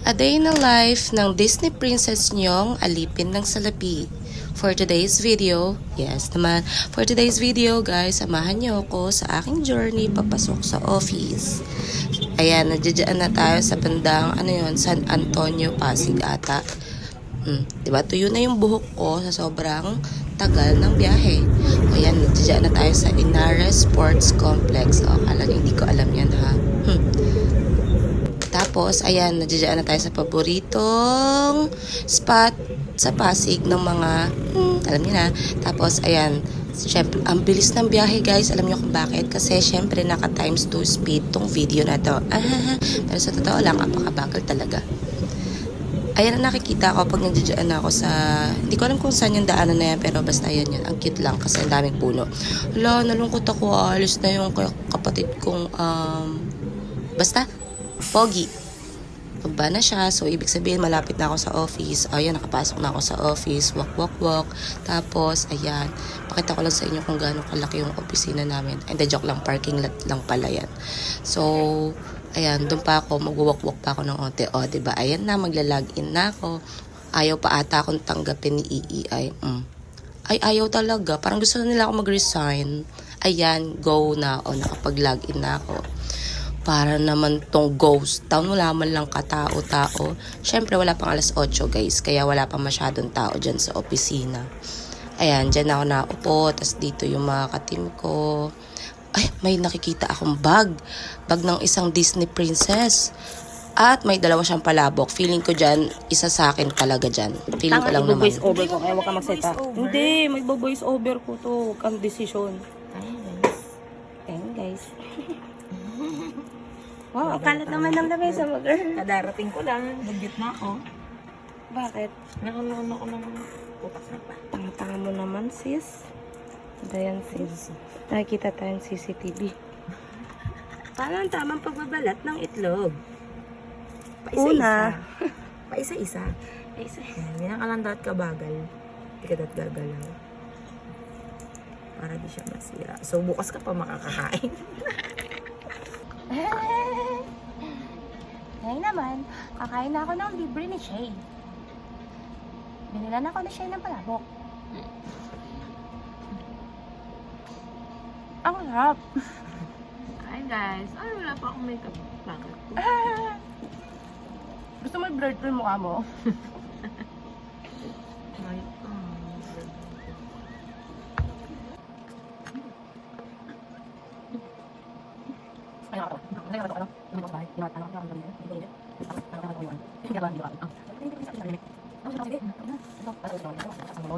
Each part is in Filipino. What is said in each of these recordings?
A day in the life ng Disney princess nyong alipin ng salapi. For today's video, yes naman, for today's video guys, samahan niyo ako sa aking journey papasok sa office. Ayan, nadyadyaan na tayo sa bandang, San Antonio, Pasig ata. Diba, tuyo na yung buhok ko sa sobrang tagal ng biyahe. Ayan, nadyadyaan na tayo sa Inares Sports Complex. O, akala niyo hindi ko alam yan ha. Tapos, ayan, nadyadyaan na tayo sa paboritong spot sa Pasig ng mga, alam niyo na. Tapos, ayan, syempre, ang bilis ng biyahe guys. Alam niyo kung bakit? Kasi syempre, naka times 2 speed tong video na to. Pero sa totoo lang, apakabagal talaga. Ayan ang nakikita ko pag nadyadyaan ako sa, hindi ko alam kung saan yung daanan na yan, pero basta yun. Ang cute lang kasi ang daming puno. Hala, nalungkot ako. Alis na yung kapatid kong, basta, pogi. Pagba na siya, so ibig sabihin malapit na ako sa office. Ayan, nakapasok na ako sa office. Walk. Tapos, ayan, pakita ko lang sa inyo kung gaano kalaki yung opisina namin. And the joke lang, parking lot lang pala yan. So, ayan, doon pa ako, mag-walk pa ako ng onte. O, diba? Ayan na, magla-login na ako. Ayaw pa ata akong tanggapin ni EEI. Ay, ayaw talaga. Parang gusto nila ako mag-resign. Ayan, go na. O, nakapag-login na ako. Para naman tong ghost town, wala man lang katao-tao. Syempre, wala pang alas 8 guys. Kaya wala pang masyadong tao dyan sa opisina. Ayan, dyan ako naupo. Tapos dito yung mga katim ko. Ay, may nakikita akong bag. Bag ng isang Disney princess. At may dalawa siyang palabok. Feeling ko dyan, isa sa akin talaga dyan. Feeling ko lang naman. Voice over ko, kaya huwag ka magsalita. Hindi, may voice over ko to. Huwag kang decision. Ayun guys. Wow, akalat naman ng lamesa mo, girl. Kadarating ko lang, nag-git na ako. Bakit? Nakanoon ako ng putak na pa. Tanga-tanga mo naman, sis. Dayan, sis. Nakikita tayong CCTV. Paano ang tamang pagbabalat ng itlog? Una. Paisa-isa. Yan ang alandat ka bagal. Hindi ka dat gagalaw. Para di siya masira. So, bukas ka pa makakakain. Ngayon naman, kakain na ako ng libre ni Shay. Binilan ako ni Shay ng palabok. Ang harap. Hi guys. Ay, wala pa akong makeup. Bakit? Gusto mo i-blur to yung mukha mo?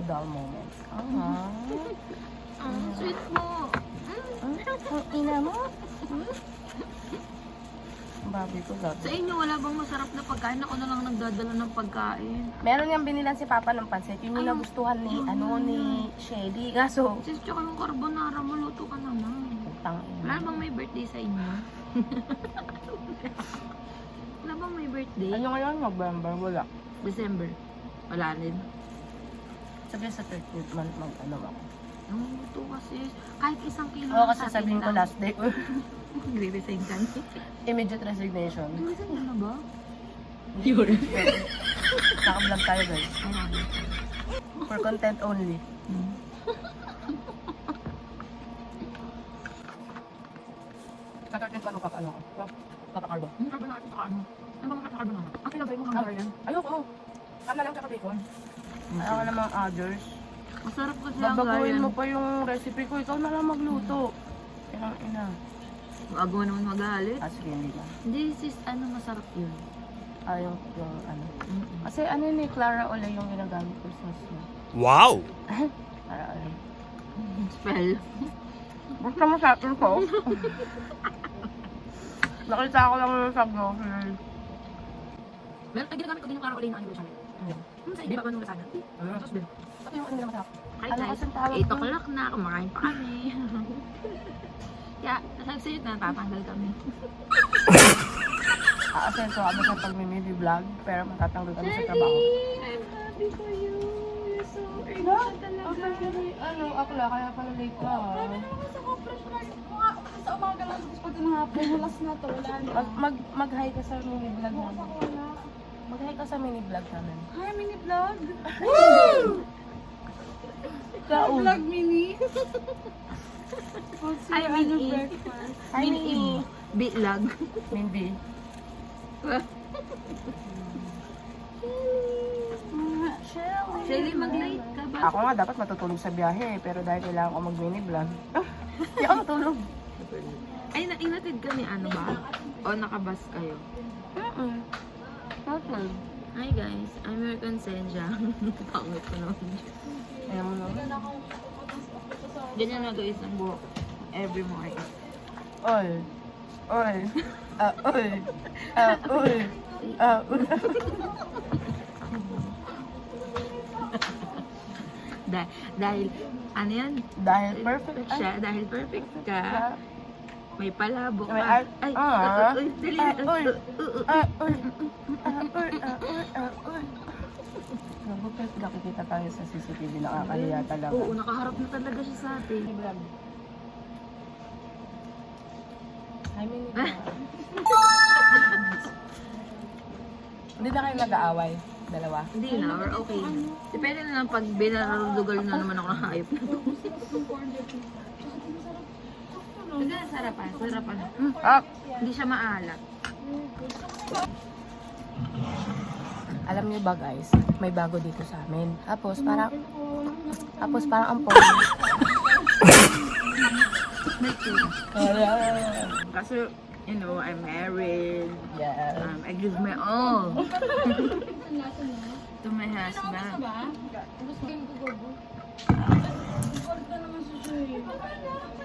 Dull moments. Sweet mo. Ang ina mo. Babi ko Sa gabi. inyo, wala bang masarap na pagkain? Ako na lang nagdadala ng pagkain. Meron yung binilan si Papa ng pansit. Yun yung nagustuhan ni, ni Shelly. Kaso, Sis, tsaka yung carbonara, maluto ka naman. utang Wala ina. bang may birthday sa inyo? Wala bang may birthday? Ano ngayon? November? Wala. December. Wala rin. Sabihin sa 13th month mag-ano ako. Ang luto kasi. Kahit isang kilo Oo, lang kasi sa akin sabihin ko lang. last day ko. Nagre-resign ka. Immediate resignation. Nag-resign ka na ba? Yun. Naka-vlog tayo guys. For content only. Sa 13th month ka ano? Kakakarbo. Carbonara sa ano? Ano bang carbonara? Ang kilagay mo hanggang yan? Ayoko. Kama lang tsaka bacon. Ayaw namang others. Masarap kasi ang Babaguhin ganyan. mo pa yung recipe ko. Ikaw na lang magluto. Inang ina. Bago mo naman magalit. Sige, hindi na. Hindi sis, ano masarap yun? Yung ano. Kasi ano ni Clara Ole yung ginagamit ko sa sauce. Wow! Clara Ole. Spell. Basta masapin ko. Nakita ko lang yung sa grocery. Meron, ginagamit ko din yung Clara Olay na ano siya. Sa iba ba nung lasana? Tapos din. Ito yung hindi na masarap. Hi Ano guys, kasing tawag 8 doon? o'clock na, kumakain pa kami. Kaya, nagsayot na, tatanggal kami. Aasenso kami sa pag-mini vlog, pero matatanggal kami sa trabaho. I'm happy for you. You're so No? Ano, ako lang, kaya pala late ka. Sa umaga lang, tapos pag ng hapon, hulas na to, wala na. Mag-hi ka sa mini vlog namin. Wala. Mag-hi ka sa mini vlog namin. Hi, mini vlog. Kaun. Vlog mini. Ay, mini. Hi, Mini. Vlog. Mindy. Shelly, mag-light ka ba? Ako nga dapat matutulog sa biyahe pero dahil kailangan ko mag-mini vlog. Hindi ako matulog. Ay, inatid ka ni ano ba? O nakabas kayo? Hi guys, I'm your Senja. Pangit ko naman. Ayan mo naman. Ganyan na guys ang buhok. Every morning. Oy. Oy. Oy. Oy. Oy. Dahil, ano yan? Dahil perfect Siya, dahil perfect ka. May palabo ka. May art. Ay, Ah. uy, dali. Uy. Oy. Bakit nakikita tayo sa CCTV, nakakahiya talaga. Oo, nakaharap na talaga siya sa atin. Hi, Mini. Hindi na kayo nag-aaway? Dalawa? Hindi na, or okay. Depende na lang pag binarudugal na naman ako ng hayop na to. Sarapan, sarapan. Hindi siya maalat. Alam niyo ba guys, may bago dito sa amin. Tapos parang ang pogi. Kasi, you know, I'm married. Yeah. I give my all to my husband.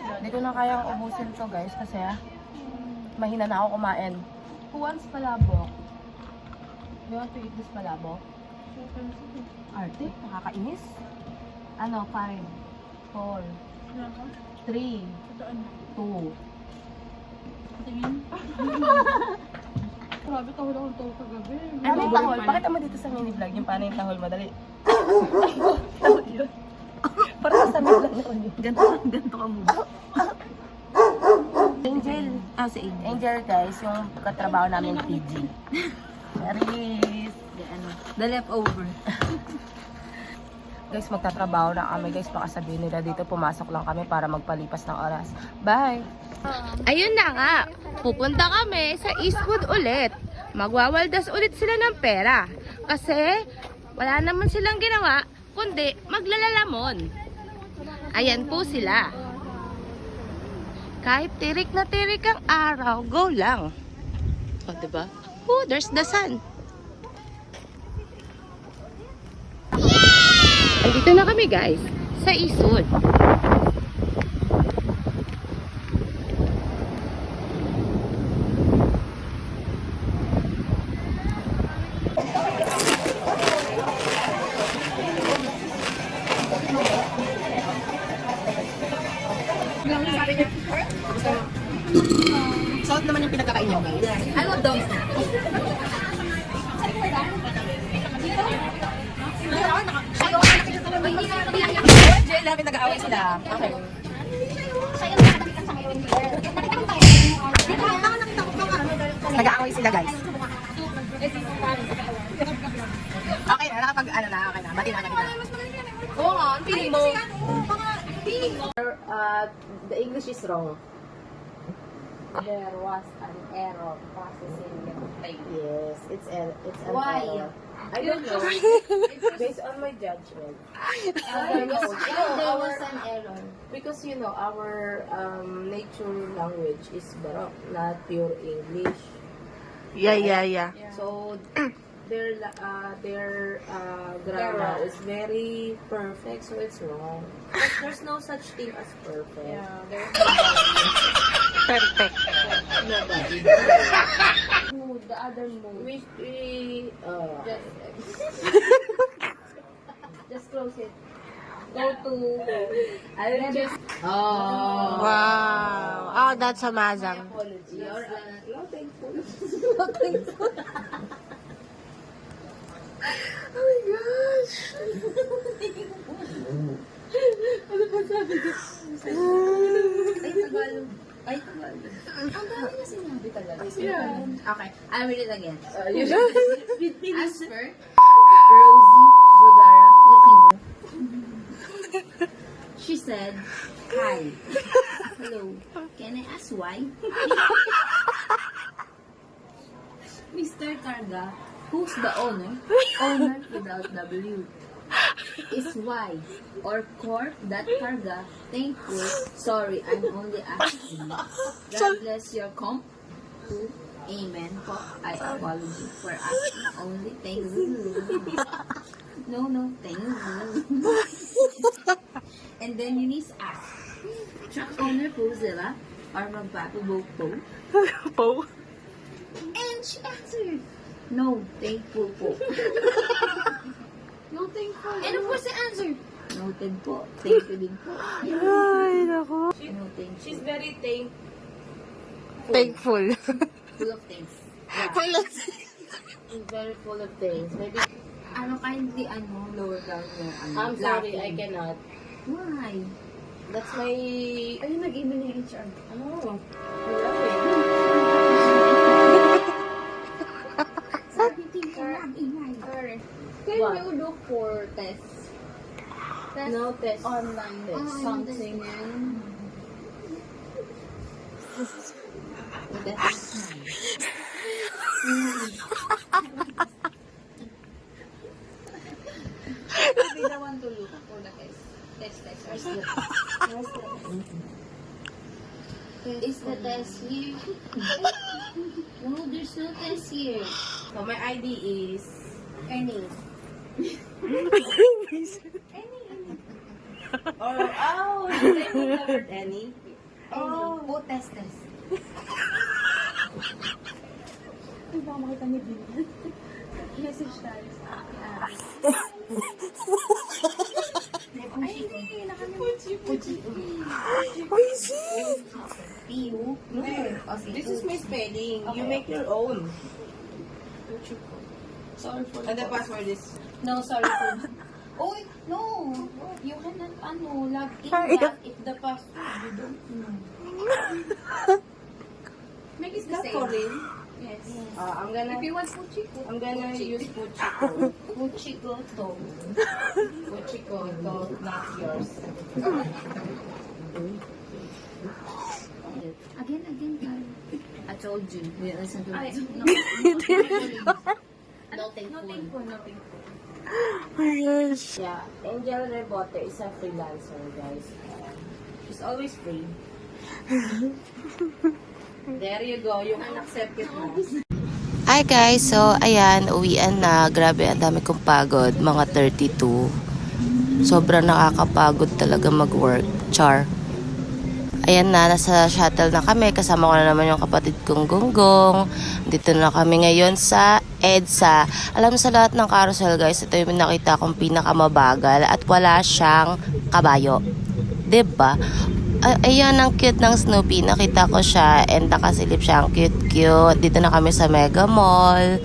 Hindi ko na kayang ubusin to guys kasi mahina na ako kumain. Who wants palabok? You want to eat this palabok? Arte, nakakainis. Ano, 5, 4, 3, 2. Grabe, tahol ako ito kagabi. Ano yung tahol? Pakita mo dito sa mini vlog yung paano yung tahol, madali. Parang sa mini vlog naman yun. Ganto ka muna. Angel. Si Angel. Angel guys, yung katrabaho namin PG. Charis. The leftover. Guys, magtatrabaho na kami guys. Baka sabihin nila dito, pumasok lang kami para magpalipas ng oras. Bye! Ayun na nga, pupunta kami sa Eastwood ulit. Magwawaldas ulit sila ng pera. Kasi wala naman silang ginawa, kundi maglalalamon. Ayan po sila. Kahit tirik na tirik ang araw, go lang. O, diba? Oh, there's the sun. Andito na kami guys, sa Eastwood. Salt naman yung pinagkakain nyo guys. I love those. Jay, namin nag-aaway sila. Okay. Nag-aaway sila guys. Okay na, nakapag ano na, okay na. Bati na. Oo nga, ang feeling mo. The English is wrong. There was an error processing the tape. Yes, it's an Why? error. I don't know. Based on my judgment. There was an error. Because you know, our nature language is Baroque, not pure English. Yeah. So their grammar is very perfect, so it's wrong. But there's no such thing as perfect. Yeah, Perfect. nobody. Mood, the other mood. We Just close it. Go to... I will just Wow. Oh, that's amazing. apology. You're thankful. Oh my gosh. Ay, Tagalog. Ay, ang dami na sinabi talaga. Okay, I'll read it again. As per Rosie Vergara looking good. She said, "Hi. Hello. Can I ask why?" Mr. Targa, who's the owner? Owner without W. Is why or corp that Targa. Thankful. Sorry, I'm only asking. God bless your comp. To amen. Po, I apologize for asking only. Thank you. No, thank you. And then you need to ask. Truck owner po sila or magpapabog po? Po? And she answered, no, thankful po. No, thankful. And of course the answer, noted po. Thank you din po. Ay, nako. No, thank you. She's very thankful. Thankful. Full of things. Yeah. She's very full of things. Maybe, Kindly, lower down your, I'm sorry, I laughing. cannot. Why? That's my... Ayun, nag-email na yung HR. Ano? I love it. Sabi, think ko lang, ingay. Can What? you look for tests? No test. Online test. Something. Be the one to look for the test. Test. Is the test here? No, there's no test here. So my ID is... Any. Oh, they put the word any. Oh. Po, test. Ay, baka makita niyo din. Message tayo sa akin. Ay, hindi. Nakalimutan. P.U. No, this is my spelling. You make your own. Sorry for And the password is... No, sorry for... Oh, no. You cannot, log in that if the password you don't know. Make it the Not same. for real. Yes. I'm gonna... If you want Puchiko. I'm gonna use Puchiko. Puchiko to. Puchiko, no, not yours. Again, Carl. I told you. We listen to it. No thankful. Yeah, Angel Rebote is a freelancer, guys. She's always free. There you go, yung unaccept it na. Hi guys, so ayan, uwian na. Grabe, ang dami kong pagod. Mga 32. Sobrang nakakapagod talaga mag-work. Char. Ayan na, nasa shuttle na kami. Kasama ko na naman yung kapatid kong Gonggong. Dito na kami ngayon sa EDSA. Alam mo, sa lahat ng carousel guys, ito yung nakita kong pinakamabagal at wala siyang kabayo. Diba? Ayan, ang cute ng Snoopy. Nakita ko siya and nakasilip siya. Ang cute-cute. Dito na kami sa Mega Mall.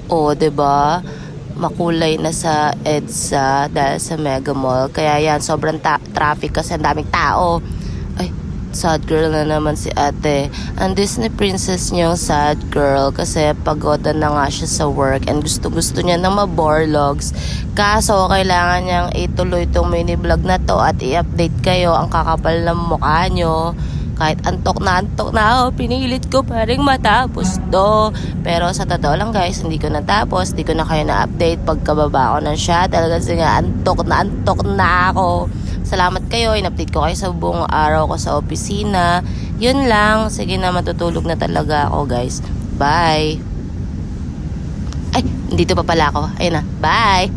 O, diba? Makulay na sa EDSA dahil sa Mega Mall. Kaya yan, sobrang traffic kasi ang daming tao. Ay, sad girl na naman si ate. Ang Disney princess niyong sad girl kasi pagoda na nga siya sa work and gusto niya na maborlogs. Kaso, kailangan niyang ituloy itong mini vlog na to at i-update kayo ang kakapal ng mukha nyo. Kahit antok na ako, pinilit ko pa rin matapos to. Pero sa totoo lang guys, hindi ko natapos, hindi ko na kayo na-update pagkababa ko ng shuttle kasi nga antok na ako. Salamat kayo, in-update ko kayo sa buong araw ko sa opisina. Yun lang, sige na, matutulog na talaga ako guys. Bye! Ay, dito pa pala ako. Ayun na, bye!